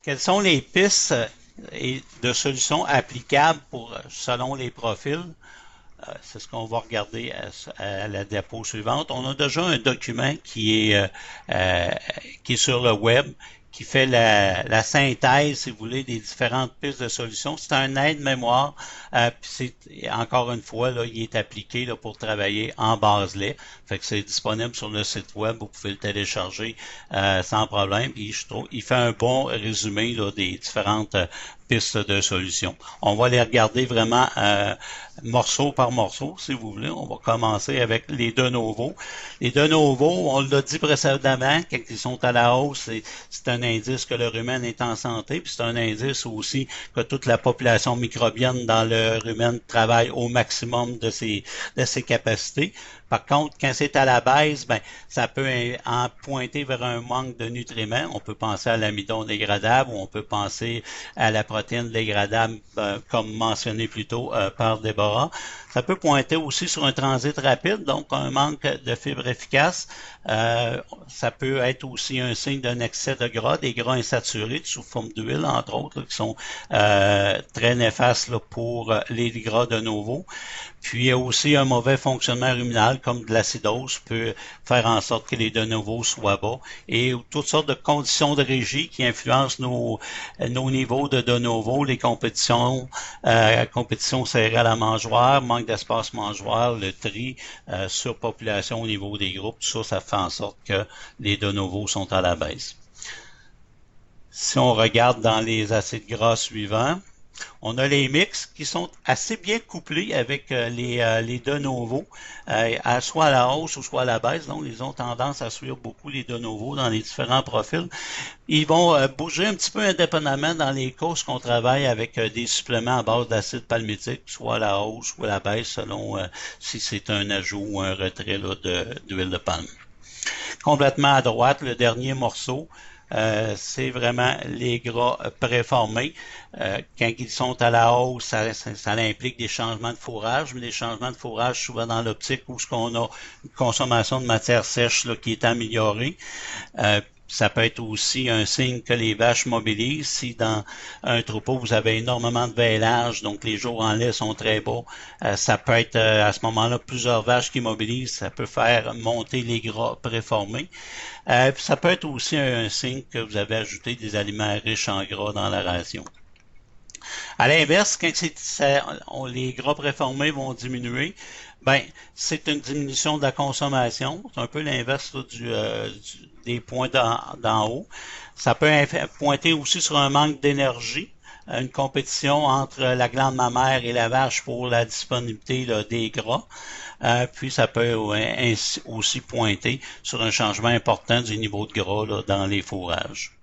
Quelles sont les pistes de solutions applicables selon les profils? C'est ce qu'on va regarder à la diapo suivante. On a déjà un document qui est sur le web, qui fait la synthèse, si vous voulez, des différentes pistes de solutions. C'est un aide-mémoire, puis encore une fois, là, il est appliqué là, pour travailler en Baseley. Fait que c'est disponible sur le site web, vous pouvez le télécharger sans problème. Puis je trouve, il fait un bon résumé là, des différentes pistes de solutions. On va les regarder vraiment morceau par morceau, si vous voulez. On va commencer avec les de novo. Les de novo, on l'a dit précédemment, quand ils sont à la hausse, c'est un indice que le rumen est en santé, puis c'est un indice aussi que toute la population microbienne dans le rumen travaille au maximum de ses capacités. Par contre, quand c'est à la baisse, ben, ça peut en pointer vers un manque de nutriments. On peut penser à l'amidon dégradable ou on peut penser à la protéine dégradable, comme mentionné plus tôt par Déborah. Ça peut pointer aussi sur un transit rapide, donc un manque de fibres efficaces. Ça peut être aussi un signe d'un excès de gras, des gras insaturés sous forme d'huile, entre autres, là, qui sont très néfastes là, pour les gras de novo. Puis il y a aussi un mauvais fonctionnement ruminal, comme de l'acidose, peut faire en sorte que les de novo soient bas. Et toutes sortes de conditions de régie qui influencent nos niveaux de novo, les compétitions cérébrale à mangeoire, manque d'espace mangeoire, le tri, surpopulation au niveau des groupes, tout ça, ça fait en sorte que les de novo sont à la baisse. Si on regarde dans les acides gras suivants, on a les mix qui sont assez bien couplés avec les de novo, soit à la hausse ou soit à la baisse. Donc, ils ont tendance à suivre beaucoup les de novo dans les différents profils. Ils vont bouger un petit peu indépendamment dans les courses qu'on travaille avec des suppléments à base d'acide palmitique, soit à la hausse ou à la baisse, selon si c'est un ajout ou un retrait d'huile de palme. Complètement à droite, le dernier morceau, c'est vraiment les gras préformés. Quand ils sont à la hausse, ça implique des changements de fourrage, mais des changements de fourrage souvent dans l'optique où ce qu'on a une consommation de matière sèche là, qui est améliorée. Ça peut être aussi un signe que les vaches mobilisent. Si dans un troupeau, vous avez énormément de vêlage, donc les jours en lait sont très bas, ça peut être à ce moment-là plusieurs vaches qui mobilisent. Ça peut faire monter les gras préformés. Puis ça peut être aussi un signe que vous avez ajouté des aliments riches en gras dans la ration. À l'inverse, quand les gras préformés vont diminuer, ben c'est une diminution de la consommation. C'est un peu l'inverse des points d'en haut. Ça peut pointer aussi sur un manque d'énergie, une compétition entre la glande mammaire et la vache pour la disponibilité là, des gras. Puis ça peut aussi pointer sur un changement important du niveau de gras là, dans les fourrages.